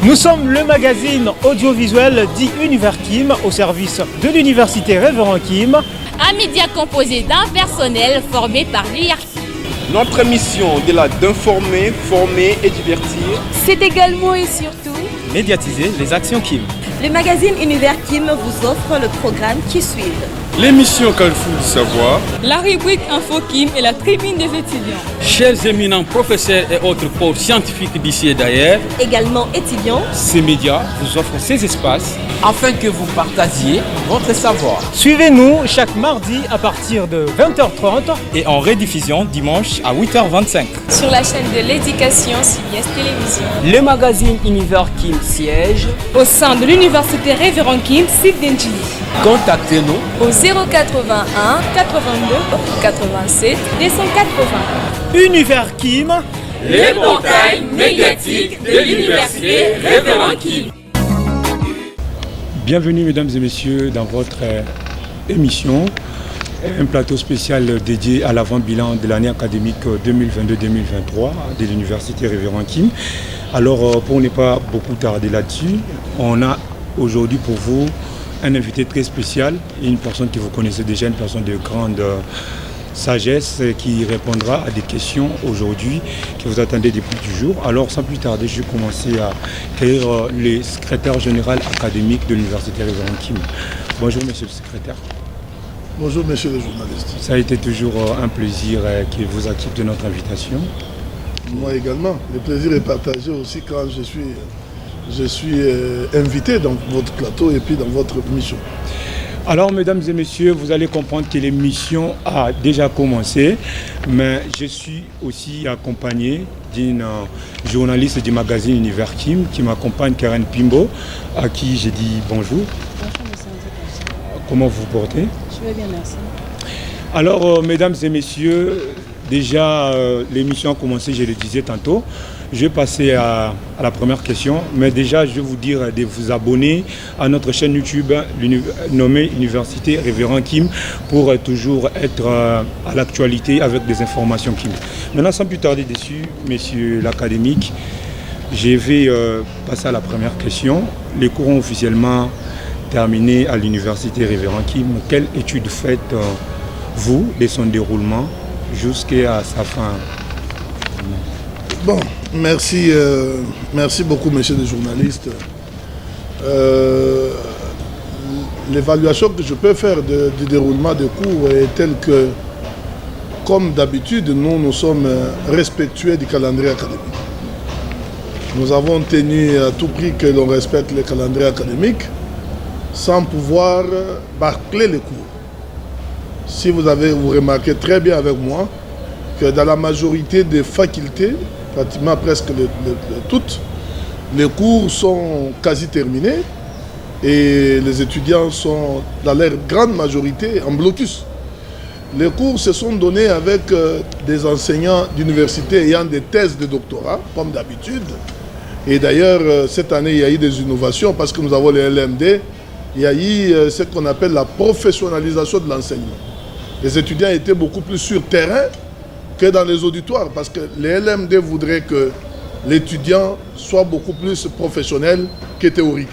Nous sommes le magazine audiovisuel dit Univers Kim au service de l'université Révérend Kim. Un média composé d'un personnel formé par l'IRC. Notre mission au-delà d'informer, former et divertir, c'est également et surtout médiatiser les actions Kim. Le magazine Univers Kim vous offre le programme qui suit. l'émission Carrefour du savoir, la rubrique Info Kim et la tribune des étudiants. Chers éminents professeurs et autres corps scientifiques d'ici et d'ailleurs, Également étudiants, Ces médias vous offrent ces espaces afin que vous partagiez votre savoir. Suivez-nous chaque mardi à partir de 20h30 et en rediffusion dimanche à 8h25. Sur la chaîne de l'éducation CBS Télévision. Le magazine Univers Kim siège Au sein de l'université Révérend Kim, site d'Enjili. Contactez-nous Au 081 82 87 280. Univers Kim. Le portail médiatique de l'université Révérend Kim. Bienvenue mesdames et messieurs dans votre émission, un plateau spécial dédié à l'avant-bilan de l'année académique 2022-2023 de l'université Révérend Kim. Alors pour ne pas beaucoup tarder là-dessus, on a aujourd'hui pour vous un invité très spécial, une personne que vous connaissez déjà, une personne de grande sagesse qui répondra à des questions aujourd'hui que vous attendez depuis toujours. Alors sans plus tarder, je vais commencer à accueillir le secrétaire général académique de l'université Révérend Kim. Bonjour monsieur le secrétaire. Bonjour messieurs les journalistes. Ça a été toujours un plaisir que vous acceptez notre invitation. Moi également. Le plaisir est partagé aussi quand je suis invité dans votre plateau et puis dans votre mission. Alors, mesdames et messieurs, vous allez comprendre que l'émission a déjà commencé, mais je suis aussi accompagné d'une journaliste du magazine Univers Kim qui m'accompagne, Karen Pimbo, à qui j'ai dit bonjour. Bonjour, monsieur. Comment vous vous portez? Je vais bien, merci. Alors, mesdames et messieurs, déjà l'émission a commencé, je le disais tantôt. Je vais passer à la première question, mais déjà je vais vous dire de vous abonner à notre chaîne YouTube nommée Université Révérend Kim pour toujours être à l'actualité avec des informations Kim. Maintenant, sans plus tarder dessus, messieurs l'académique, je vais passer à la première question. Les cours ont officiellement terminé à l'Université Révérend Kim. Quelle étude faites-vous de son déroulement jusqu'à sa fin? Bon, merci beaucoup messieurs les journalistes. L'évaluation que je peux faire du déroulement des cours est telle que, comme d'habitude, nous sommes respectueux du calendrier académique. Nous avons tenu à tout prix que l'on respecte le calendrier académique sans pouvoir bâcler les cours. Si vous remarquez très bien avec moi que dans la majorité des facultés, pratiquement presque toutes, les cours sont quasi terminés et les étudiants sont dans leur grande majorité en blocus. Les cours se sont donnés avec des enseignants d'université ayant des thèses de doctorat, comme d'habitude. Et d'ailleurs, cette année, il y a eu des innovations parce que nous avons les LMD. Il y a eu ce qu'on appelle la professionnalisation de l'enseignement. Les étudiants étaient beaucoup plus sur terrain que dans les auditoires, parce que les LMD voudraient que l'étudiant soit beaucoup plus professionnel que théorique.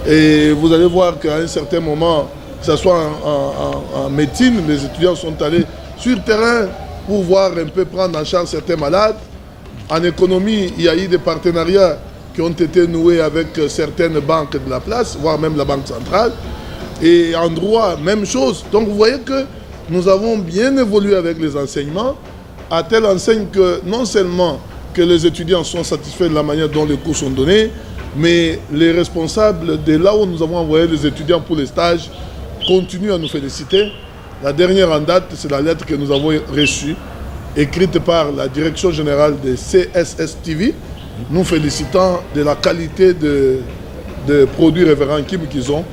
Et vous allez voir qu'à un certain moment, que ce soit en médecine, les étudiants sont allés sur terrain pour voir un peu prendre en charge certains malades. En économie, il y a eu des partenariats qui ont été noués avec certaines banques de la place, voire même la Banque centrale. Et en droit, même chose. Donc vous voyez que nous avons bien évolué avec les enseignements, à telle enseigne que non seulement que les étudiants sont satisfaits de la manière dont les cours sont donnés, mais les responsables de là où nous avons envoyé les étudiants pour les stages continuent à nous féliciter. La dernière en date, c'est la lettre que nous avons reçue, écrite par la direction générale de CSS TV, nous félicitant de la qualité de produits Révérend Kim qu'ils ont,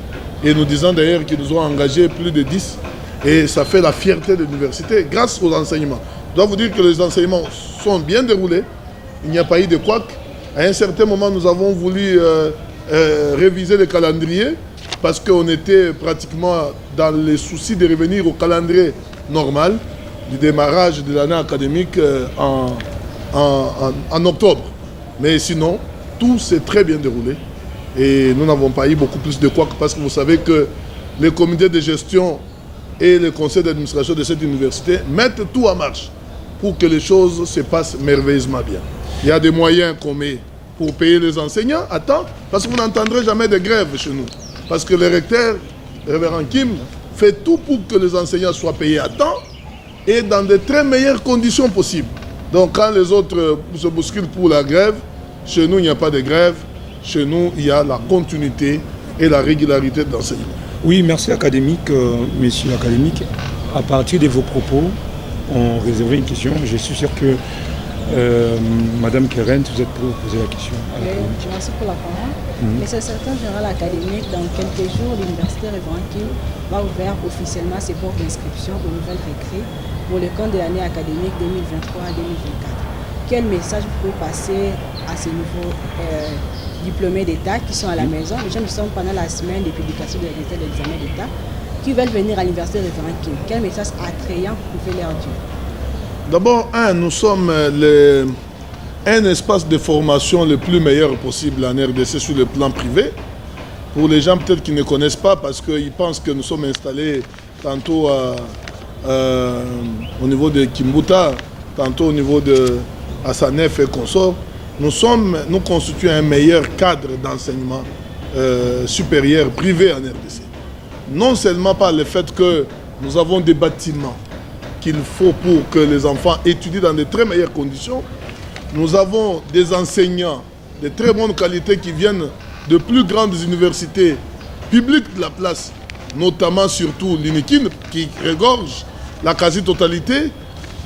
et nous disant d'ailleurs qu'ils nous ont engagé plus de 10, et ça fait la fierté de l'université grâce aux enseignements. Je dois vous dire que les enseignements sont bien déroulés, il n'y a pas eu de couac. À un certain moment, nous avons voulu réviser le calendrier parce qu'on était pratiquement dans les soucis de revenir au calendrier normal du démarrage de l'année académique en octobre. Mais sinon, tout s'est très bien déroulé. Et nous n'avons pas eu beaucoup plus de couacs parce que vous savez que les comités de gestion et le conseil d'administration de cette université mettent tout en marche pour que les choses se passent merveilleusement bien. Il y a des moyens qu'on met pour payer les enseignants à temps, parce que vous n'entendrez jamais de grève chez nous. Parce que le recteur, le révérend Kim, fait tout pour que les enseignants soient payés à temps et dans de très meilleures conditions possibles. Donc quand les autres se bousculent pour la grève, chez nous il n'y a pas de grève, chez nous il y a la continuité et la régularité de l'enseignement. Oui, merci académique, messieurs académiques. À partir de vos propos, on réservait une question. Je suis sûr que Madame Keren, vous êtes pour poser la question. Merci pour la parole. Mais c'est certain, général académique, dans quelques jours, l'université Révérend Kim va ouvrir officiellement ses portes d'inscription aux nouvelles recrues pour le compte de l'année académique 2023 à 2024. Quel message vous pouvez passer à ces nouveaux diplômés d'État qui sont à la maison? Les gens qui sont pendant la semaine de publication des résultats de l'examen d'État, qui veulent venir à l'université Révérend Kim. Quel message attrayant vous pouvez leur dire? D'abord, nous sommes un espace de formation le plus meilleur possible en RDC sur le plan privé. Pour les gens peut-être qui ne connaissent pas, parce qu'ils pensent que nous sommes installés tantôt au niveau de Kimbuta, tantôt au niveau de Assanef et consorts. Nous constituons un meilleur cadre d'enseignement supérieur privé en RDC. Non seulement par le fait que nous avons des bâtiments qu'il faut pour que les enfants étudient dans de très meilleures conditions. Nous avons des enseignants de très bonne qualité qui viennent de plus grandes universités publiques de la place, notamment surtout l'INIKIN, qui regorge la quasi-totalité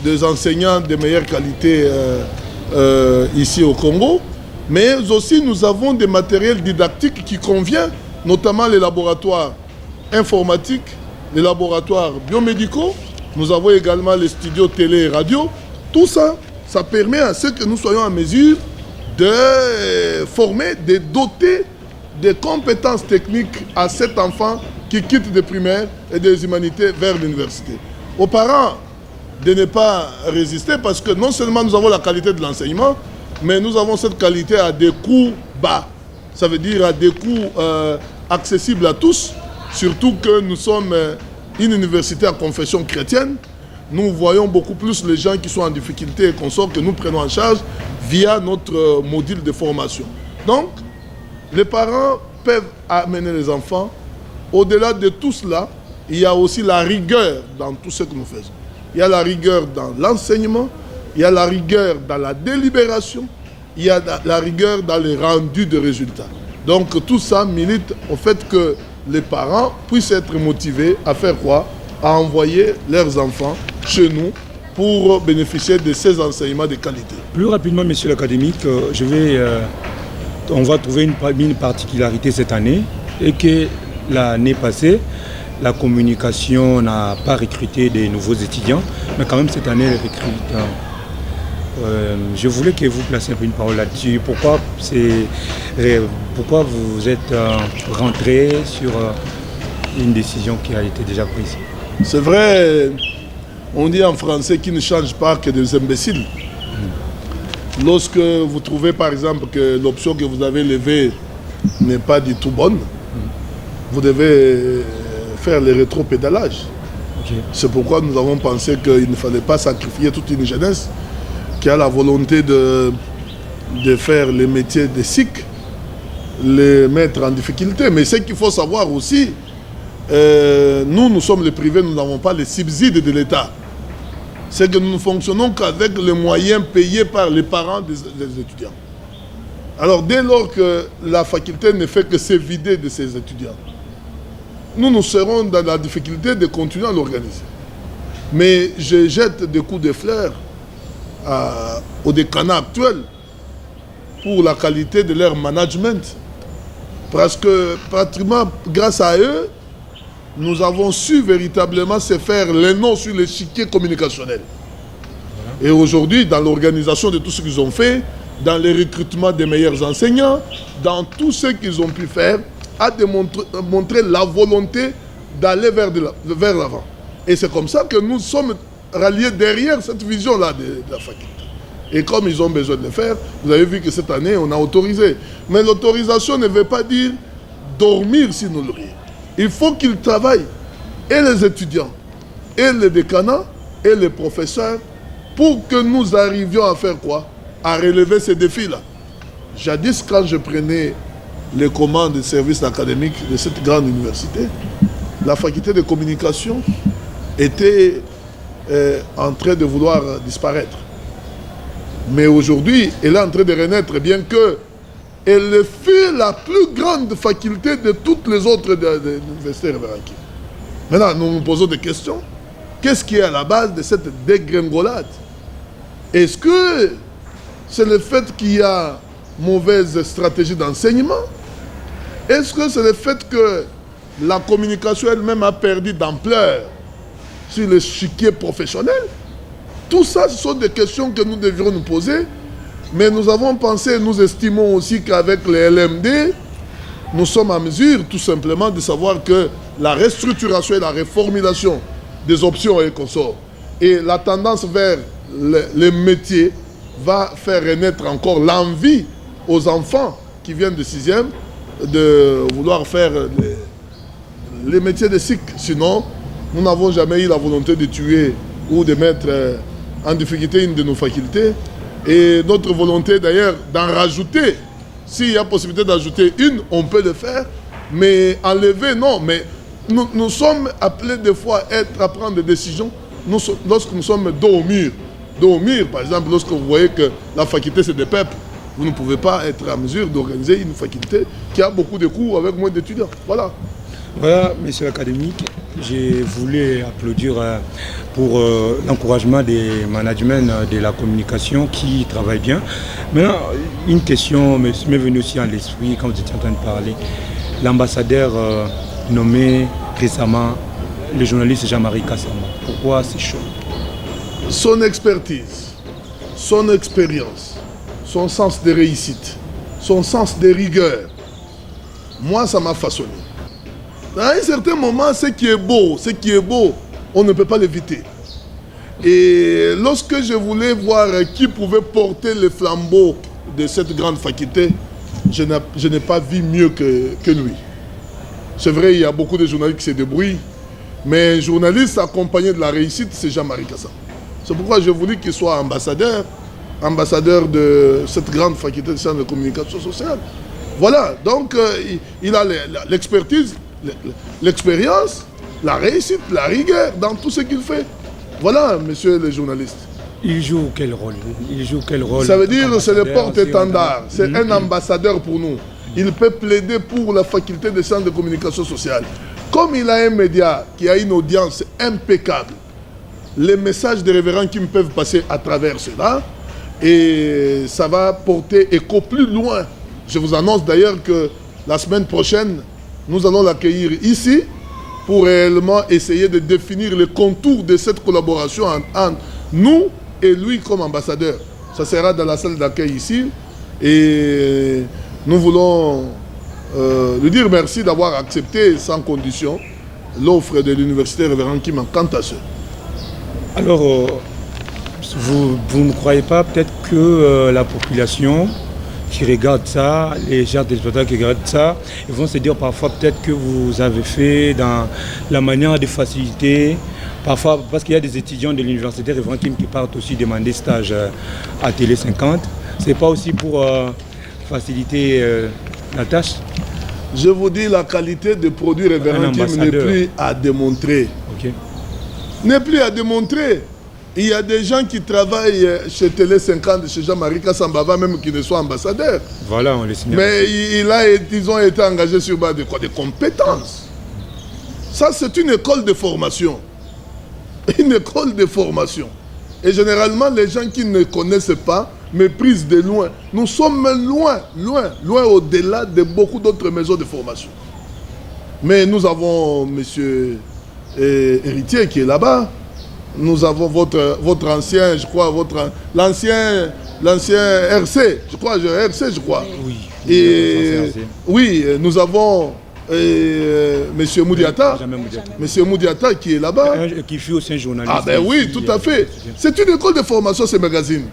des enseignants de meilleure qualité ici au Congo. Mais aussi nous avons des matériels didactiques qui conviennent, notamment les laboratoires informatiques, les laboratoires biomédicaux. Nous avons également les studios télé et radio. Tout ça, ça permet à ce que nous soyons en mesure de former, de doter de compétences techniques à cet enfant qui quitte des primaires et des humanités vers l'université. Aux parents de ne pas résister parce que non seulement nous avons la qualité de l'enseignement, mais nous avons cette qualité à des coûts bas. Ça veut dire à des coûts accessibles à tous, surtout que nous sommes une université à confession chrétienne. Nous voyons beaucoup plus les gens qui sont en difficulté et consorts que nous prenons en charge via notre module de formation. Donc, les parents peuvent amener les enfants. Au-delà de tout cela, il y a aussi la rigueur dans tout ce que nous faisons. Il y a la rigueur dans l'enseignement, il y a la rigueur dans la délibération, il y a la rigueur dans les rendus de résultats. Donc tout ça milite au fait que les parents puissent être motivés à faire quoi? À envoyer leurs enfants chez nous pour bénéficier de ces enseignements de qualité. Plus rapidement, monsieur l'académique, on va trouver une particularité cette année et que l'année passée, la communication n'a pas recruté des nouveaux étudiants, mais quand même cette année, elle recrute. Je voulais que vous placiez un peu une parole là-dessus. Pourquoi vous êtes rentré sur une décision qui a été déjà prise? C'est vrai, on dit en français qu'il ne change pas que des imbéciles. Lorsque vous trouvez par exemple que l'option que vous avez levée n'est pas du tout bonne, vous devez faire le rétro-pédalage. Okay. C'est pourquoi nous avons pensé qu'il ne fallait pas sacrifier toute une jeunesse qui a la volonté de faire les métiers de SIC, les mettre en difficulté. Mais ce qu'il faut savoir aussi, nous sommes les privés, nous n'avons pas les subsides de l'État. C'est que nous ne fonctionnons qu'avec les moyens payés par les parents des étudiants. Alors dès lors que la faculté ne fait que se vider de ses étudiants, nous serons dans la difficulté de continuer à l'organiser. Mais je jette des coups de fleurs au décanat actuel pour la qualité de leur management. Parce que pratiquement grâce à eux, nous avons su véritablement se faire les noms sur l'échiquier communicationnel. Et aujourd'hui, dans l'organisation de tout ce qu'ils ont fait, dans le recrutement des meilleurs enseignants, dans tout ce qu'ils ont pu faire, a démontré la volonté d'aller vers l'avant. Et c'est comme ça que nous sommes ralliés derrière cette vision-là de la faculté. Et comme ils ont besoin de le faire, vous avez vu que cette année, on a autorisé. Mais l'autorisation ne veut pas dire dormir si nous nourrir. Il faut qu'ils travaillent, et les étudiants, et les décanats, et les professeurs, pour que nous arrivions à faire quoi? À relever ces défis-là. Jadis, quand je prenais les commandes des services académiques de cette grande université, la faculté de communication était en train de vouloir disparaître. Mais aujourd'hui, elle est en train de renaître, bien qu'elle fut la plus grande faculté de toutes les autres universités Révérend Kim. Maintenant, nous nous posons des questions. Qu'est-ce qui est à la base de cette dégringolade? Est-ce que c'est le fait qu'il y a mauvaise stratégie d'enseignement? Est-ce que c'est le fait que la communication elle-même a perdu d'ampleur sur l'échiquier professionnel? Tout ça, ce sont des questions que nous devrions nous poser. Mais nous avons pensé, nous estimons aussi qu'avec les LMD, nous sommes en mesure tout simplement de savoir que la restructuration et la reformulation des options et consorts et la tendance vers les métiers va faire renaître encore l'envie aux enfants qui viennent de 6e de vouloir faire les métiers de cycle. Sinon, nous n'avons jamais eu la volonté de tuer ou de mettre en difficulté une de nos facultés. Et notre volonté d'ailleurs d'en rajouter, s'il y a possibilité d'ajouter une, on peut le faire, mais enlever, non. Mais nous sommes appelés des fois à prendre des décisions lorsque nous sommes dos au mur. Dos au mur, par exemple, lorsque vous voyez que la faculté c'est des peuples, vous ne pouvez pas être en mesure d'organiser une faculté qui a beaucoup de cours avec moins d'étudiants. Voilà. Voilà, messieurs académiques, j'ai voulu applaudir pour l'encouragement des managements de la communication qui travaillent bien. Maintenant, une question m'est venue aussi à l'esprit quand vous étiez en train de parler. L'ambassadeur nommé récemment, le journaliste Jean-Marie Kassamba, pourquoi c'est chaud? Son expertise, son expérience, son sens de réussite, son sens de rigueur, moi ça m'a façonné. À un certain moment, ce qui est beau, on ne peut pas l'éviter. Et lorsque je voulais voir qui pouvait porter le flambeau de cette grande faculté, je n'ai pas vu mieux que lui. C'est vrai, il y a beaucoup de journalistes qui se débrouillent, mais un journaliste accompagné de la réussite, c'est Jean-Marie Kassamba. C'est pourquoi j'ai voulu qu'il soit ambassadeur de cette grande faculté de sciences de communication sociale. Voilà, donc il a l'expertise, l'expérience, la réussite, la rigueur dans tout ce qu'il fait. Voilà, messieurs les journalistes. Il joue quel rôle? Ça veut dire que c'est le porte-étendard. C'est un ambassadeur pour nous. Il peut plaider pour la faculté de sciences de communication sociale. Comme il a un média qui a une audience impeccable, les messages des révérends qui peuvent passer à travers cela, et ça va porter écho plus loin. Je vous annonce d'ailleurs que la semaine prochaine, nous allons l'accueillir ici pour réellement essayer de définir les contours de cette collaboration entre nous et lui comme ambassadeur. Ça sera dans la salle d'accueil ici et nous voulons lui dire merci d'avoir accepté sans condition l'offre de l'université Révérend Kim en Kantasse. Alors, vous ne croyez pas peut-être que la population qui regardent ça, les gens des spectacles qui regardent ça, ils vont se dire parfois peut-être que vous avez fait dans la manière de faciliter, parfois parce qu'il y a des étudiants de l'université Révérend Kim qui partent aussi demander stage à Télé 50. C'est pas aussi pour faciliter la tâche? Je vous dis, la qualité des produits Révérend Kim n'est plus à démontrer. Okay. N'est plus à démontrer. Il y a des gens qui travaillent chez Télé 50, chez Jean-Marie Kassamba, même qui ne soient ambassadeurs. Voilà, on les signale. Mais ils ont été engagés sur base de quoi? Des compétences. Ça, c'est une école de formation. Une école de formation. Et généralement, les gens qui ne connaissent pas méprisent de loin. Nous sommes loin au-delà de beaucoup d'autres maisons de formation. Mais nous avons M. Héritier qui est là-bas. Nous avons votre ancien, je crois, l'ancien RC, je crois, je crois. Oui. Et oui, nous avons M. Moudiata, M. Moudiata qui est là-bas. Qui fut aussi un journaliste. Ah ben oui, tout à fait. C'est une école de formation, ces magazines.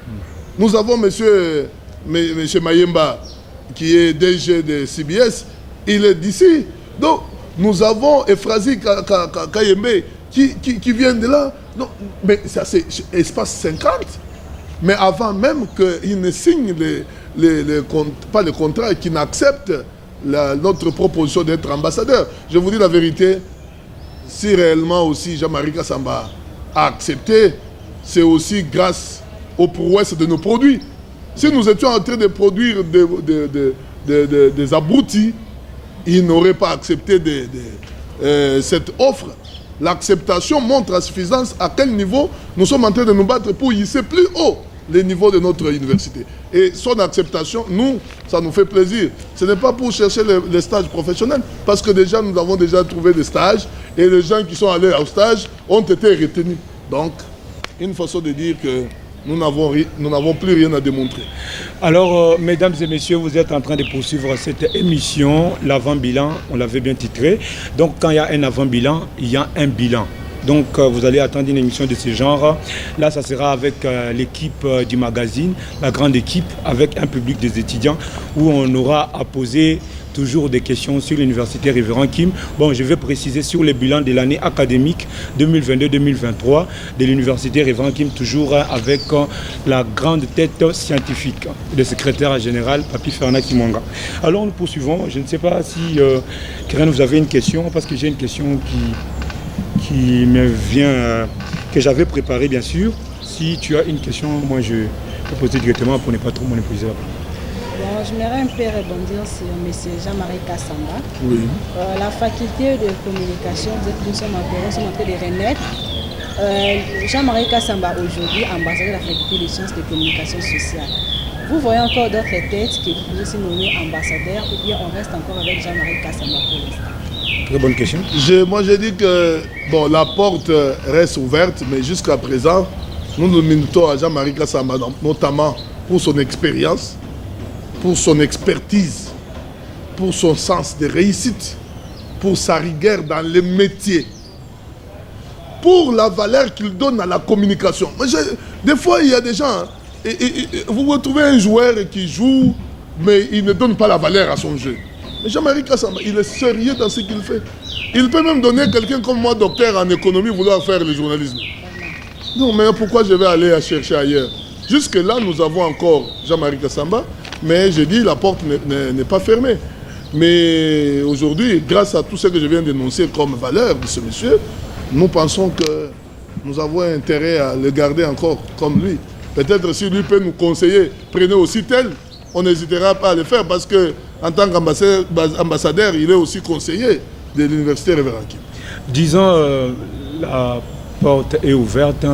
Nous avons monsieur Mayemba, qui est DG de CBS, il est d'ici. Donc, nous avons Efrazi Kayembe qui vient de là. Non, mais ça c'est espace 50. Mais avant même qu'il ne signe pas le contrat, qu'il n'accepte notre proposition d'être ambassadeur. Je vous dis la vérité, si réellement aussi Jean-Marie Kassamba a accepté, c'est aussi grâce aux prouesses de nos produits. Si nous étions en train de produire des abrutis, il n'aurait pas accepté cette offre. L'acceptation montre à suffisance à quel niveau nous sommes en train de nous battre pour hisser plus haut les niveaux de notre université. Et son acceptation, nous, ça nous fait plaisir. Ce n'est pas pour chercher les stages professionnels, parce que déjà, nous avons déjà trouvé des stages et les gens qui sont allés au stage ont été retenus. Donc, une façon de dire que nous n'avons plus rien à démontrer. Alors, mesdames et messieurs, vous êtes en train de poursuivre cette émission, l'avant-bilan, on l'avait bien titré. Donc, quand il y a un avant-bilan, il y a un bilan. Donc, vous allez attendre une émission de ce genre. Là, ça sera avec l'équipe du magazine, la grande équipe, avec un public des étudiants, où on aura à poser toujours des questions sur l'université Révérend Kim. Bon, je vais préciser sur le bilan de l'année académique 2022-2023 de l'université Révérend Kim, toujours avec la grande tête scientifique, le secrétaire général, Papi Fernand Kimonga. Alors, nous poursuivons. Je ne sais pas si, Keren, vous avez une question, parce que j'ai une question qui me vient, que j'avais préparée, bien sûr. Si tu as une question, moi, je peux poser directement pour ne pas trop monopoliser la parole. Bon, j'aimerais un peu rebondir sur M. Jean-Marie Kassamba. Oui. La faculté de communication, nous sommes en train de renaître. Jean-Marie Kassamba, aujourd'hui, ambassadeur de la faculté de sciences de communication sociale. Vous voyez encore d'autres têtes qui vous pouvez se nommer ambassadeur, ou bien on reste encore avec Jean-Marie Kassamba pour l'instant? Très bonne question. Moi, je dis que bon, la porte reste ouverte, mais jusqu'à présent, nous nous militons à Jean-Marie Kassamba, notamment pour son expérience, pour son expertise, pour son sens de réussite, pour sa rigueur dans les métiers, pour la valeur qu'il donne à la communication. Des fois, il y a des gens, vous retrouvez un joueur qui joue, mais il ne donne pas la valeur à son jeu. Mais Jean-Marie Kassamba, il est sérieux dans ce qu'il fait. Il peut même donner quelqu'un comme moi, docteur en économie, vouloir faire le journalisme. Non, mais pourquoi je vais aller chercher ailleurs? Jusque-là, nous avons encore Jean-Marie Kassamba, mais je dis, la porte n'est pas fermée. Mais aujourd'hui, grâce à tout ce que je viens d'énoncer comme valeur de ce monsieur, nous pensons que nous avons intérêt à le garder encore comme lui. Peut-être si lui peut nous conseiller, prenez aussi tel, on n'hésitera pas à le faire parce que en tant qu'ambassadeur, il est aussi conseiller de l'université Révérend Kim. Disons, la porte est ouverte.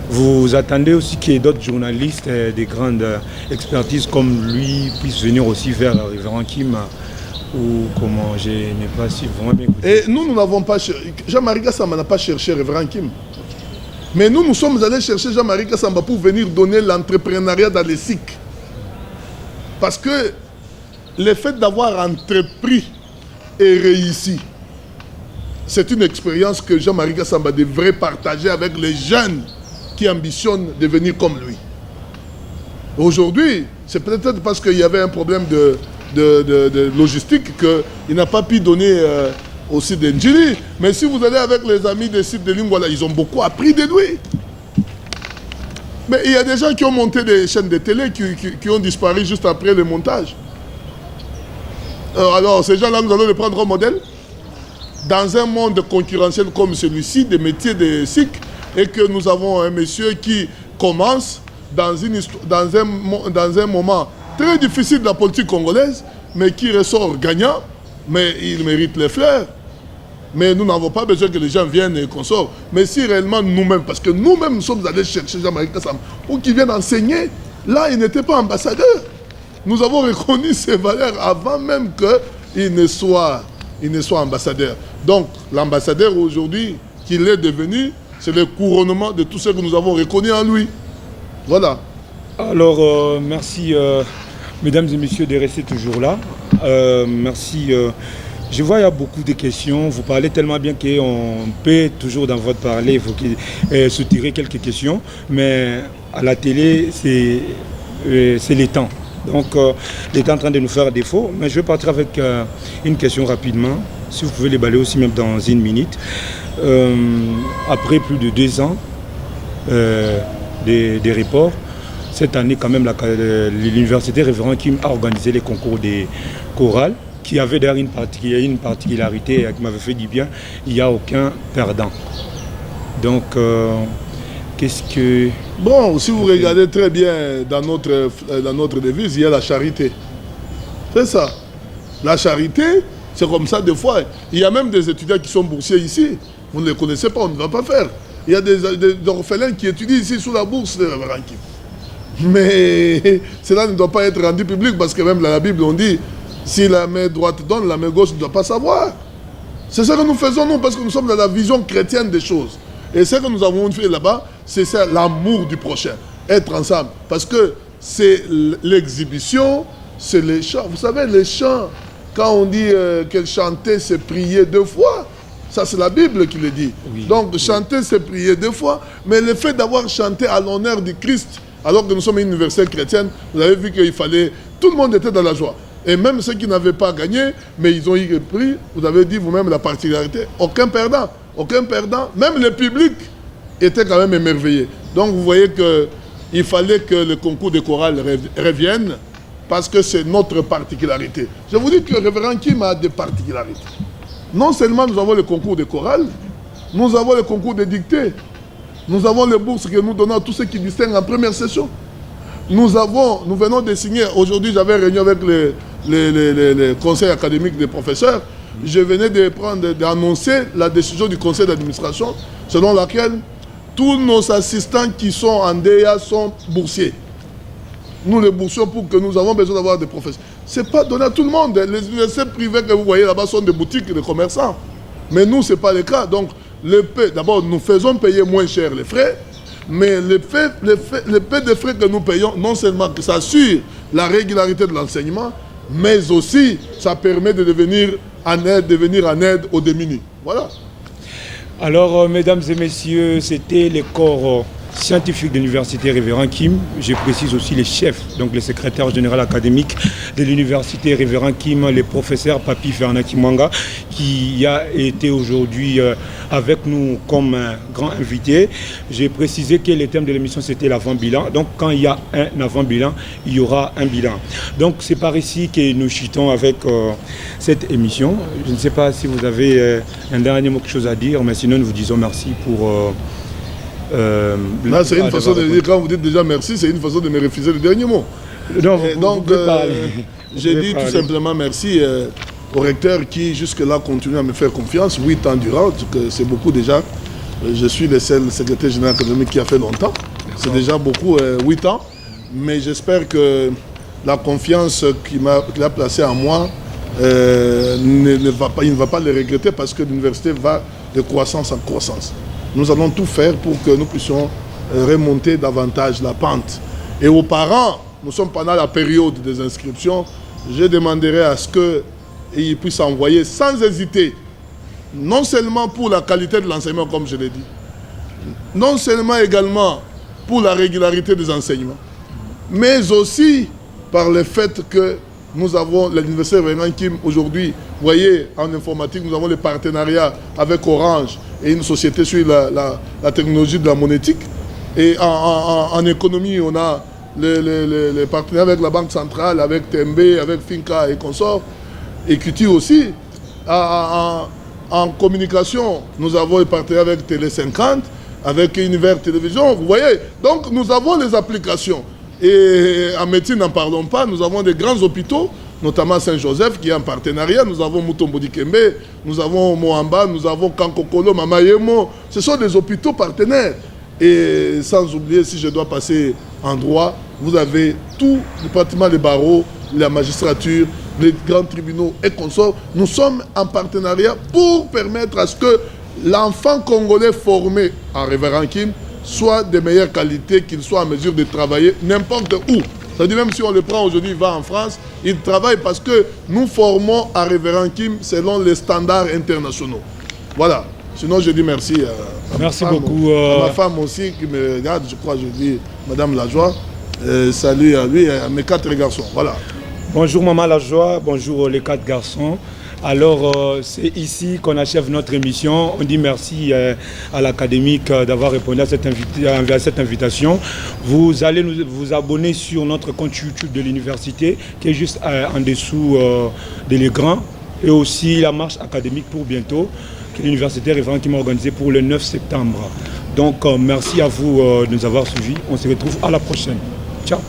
Vous attendez aussi qu'il y ait d'autres journalistes de grandes expertises comme lui puissent venir aussi vers Révérend Kim, ou comment, je n'ai pas si vraiment bien écouté. Et nous n'avons pas cherché, Jean-Marie Kassamba n'a pas cherché Révérend Kim. Mais nous sommes allés chercher Jean-Marie Kassamba pour venir donner l'entrepreneuriat dans les SIC. Parce que le fait d'avoir entrepris et réussi, c'est une expérience que Jean-Marie Kassamba devrait partager avec les jeunes qui ambitionnent de devenir comme lui. Aujourd'hui, c'est peut-être parce qu'il y avait un problème de logistique qu'il n'a pas pu donner au site d'Ndjili. Mais si vous allez avec les amis des sites de Lingwala, ils ont beaucoup appris de lui. Mais il y a des gens qui ont monté des chaînes de télé qui ont disparu juste après le montage. Alors, ces gens-là, nous allons les prendre en modèle. Dans un monde concurrentiel comme celui-ci, des métiers de SIC, et que nous avons un monsieur qui commence dans un moment très difficile de la politique congolaise, mais qui ressort gagnant, mais il mérite les fleurs. Mais nous n'avons pas besoin que les gens viennent et qu'on sorte. Mais si réellement nous-mêmes, parce que nous-mêmes nous sommes allés chercher Jean-Marie Kassamba pour qu'il vienne enseigner, là il n'était pas ambassadeur. Nous avons reconnu ses valeurs avant même qu'il ne soit ambassadeur. Donc l'ambassadeur aujourd'hui qu'il est devenu, c'est le couronnement de tout ce que nous avons reconnu en lui. Voilà. Alors merci mesdames et messieurs de rester toujours là. Merci. Je vois il y a beaucoup de questions. Vous parlez tellement bien qu'on peut toujours dans votre parler soutirer quelques questions. Mais à la télé, c'est les temps. Donc, l'État est en train de nous faire défaut. Mais je vais partir avec une question rapidement. Si vous pouvez les balayer aussi même dans une minute. Après plus de 2 ans des reports, cette année quand même l'université Révérend Kim a organisé les concours des chorales qui avait d'ailleurs une particularité qui m'avait fait du bien, il n'y a aucun perdant. Donc, qu'est-ce que... Bon, si vous regardez très bien dans notre devise, il y a la charité. C'est ça. La charité, c'est comme ça des fois. Il y a même des étudiants qui sont boursiers ici. Vous ne les connaissez pas, on ne va pas faire. Il y a des orphelins qui étudient ici sous la bourse de Révérend Kim. Mais cela ne doit pas être rendu public parce que même dans la Bible, on dit si la main droite donne, la main gauche ne doit pas savoir. C'est ça que nous faisons, nous, parce que nous sommes dans la vision chrétienne des choses. Et ce que nous avons fait là-bas, c'est ça, l'amour du prochain. Être ensemble. Parce que c'est l'exhibition, c'est les chants. Vous savez, les chants, quand on dit que chanter, c'est prier 2 fois, ça c'est la Bible qui le dit. Oui, donc chanter, c'est prier 2 fois. Mais le fait d'avoir chanté à l'honneur du Christ, alors que nous sommes une université chrétienne, vous avez vu qu'il fallait... Tout le monde était dans la joie. Et même ceux qui n'avaient pas gagné, mais ils ont eu le prix, vous avez dit vous-même la particularité, aucun perdant. Aucun perdant. Même le public était quand même émerveillé. Donc vous voyez qu'il fallait que le concours de chorale revienne parce que c'est notre particularité. Je vous dis que le Révérend Kim a des particularités. Non seulement nous avons le concours de chorale, nous avons le concours de dictée, nous avons les bourses que nous donnons à tous ceux qui distinguent en première session. Nous venons de signer, aujourd'hui j'avais réunion avec les conseils académiques des professeurs, je venais d'annoncer la décision du conseil d'administration selon laquelle tous nos assistants qui sont en DEA sont boursiers. Nous les boursions pour que nous avons besoin d'avoir des professeurs. Ce n'est pas donné à tout le monde. Les universités privées que vous voyez là-bas sont des boutiques de commerçants. Mais nous, ce n'est pas le cas. Donc, d'abord, nous faisons payer moins cher les frais, mais le peu de frais que nous payons, non seulement que ça assure la régularité de l'enseignement, mais aussi ça permet de venir en aide aux démunis. Voilà. Alors, mesdames et messieurs, c'était les corps scientifiques de l'université Révérend Kim. Je précise aussi les chefs, donc le secrétaire général académique de l'université Révérend Kim, le professeur Papi Fernand Kimwanga, qui a été aujourd'hui avec nous comme grand invité. J'ai précisé que le thème de l'émission c'était l'avant-bilan. Donc quand il y a un avant-bilan, il y aura un bilan. Donc c'est par ici que nous chutons avec cette émission. Je ne sais pas si vous avez un dernier mot, quelque chose à dire, mais sinon nous vous disons merci pour... Là, c'est une façon de dire, quand vous dites déjà merci, c'est une façon de me refuser le dernier mot. Non, donc, j'ai dit tout simplement merci au recteur qui, jusque-là, continue à me faire confiance, 8 ans durant, c'est beaucoup déjà. Je suis le seul secrétaire général académique qui a fait longtemps. C'est déjà beaucoup, 8 ans. Mais j'espère que la confiance qu'il a placée en moi, il ne va pas le regretter parce que l'université va de croissance en croissance. Nous allons tout faire pour que nous puissions remonter davantage la pente. Et aux parents, nous sommes pendant la période des inscriptions, je demanderai à ce qu'ils puissent envoyer sans hésiter, non seulement pour la qualité de l'enseignement, comme je l'ai dit, non seulement également pour la régularité des enseignements, mais aussi par le fait que nous avons l'université Révérend Kim aujourd'hui, vous voyez, en informatique, nous avons le partenariat avec Orange et une société sur la technologie de la monétique. Et en économie, on a les partenaires avec la Banque centrale, avec TMB, avec Finca et consorts, et Equity aussi. En communication, nous avons les partenaires avec Télé 50, avec Univers Télévision, vous voyez. Donc nous avons les applications. Et en médecine, n'en parlons pas, nous avons des grands hôpitaux, notamment Saint-Joseph qui est en partenariat, nous avons Mutombo Dikembe, nous avons Moamba, nous avons Kankokolo, Mamayemo, ce sont des hôpitaux partenaires. Et sans oublier, si je dois passer en droit, vous avez tout le département des barreaux, la magistrature, les grands tribunaux et consorts. Nous sommes en partenariat pour permettre à ce que l'enfant congolais formé en Révérend Kim soit de meilleure qualité, qu'il soit en mesure de travailler n'importe où. C'est-à-dire même si on le prend aujourd'hui, il va en France, il travaille parce que nous formons à Révérend Kim selon les standards internationaux. Voilà. Sinon, je dis merci à merci beaucoup. À ma femme aussi qui me regarde, je crois, je dis Madame Lajoie. salut à lui et à mes 4 garçons. Voilà. Bonjour Maman La Joie, bonjour les 4 garçons. Alors, c'est ici qu'on achève notre émission. On dit merci à l'académique d'avoir répondu à cette invitation. Vous allez vous abonner sur notre compte YouTube de l'université, qui est juste en dessous de l'écran. Et aussi la marche académique pour bientôt, que l'université Révérend Kim a organisée pour le 9 septembre. Donc, merci à vous de nous avoir suivis. On se retrouve à la prochaine. Ciao.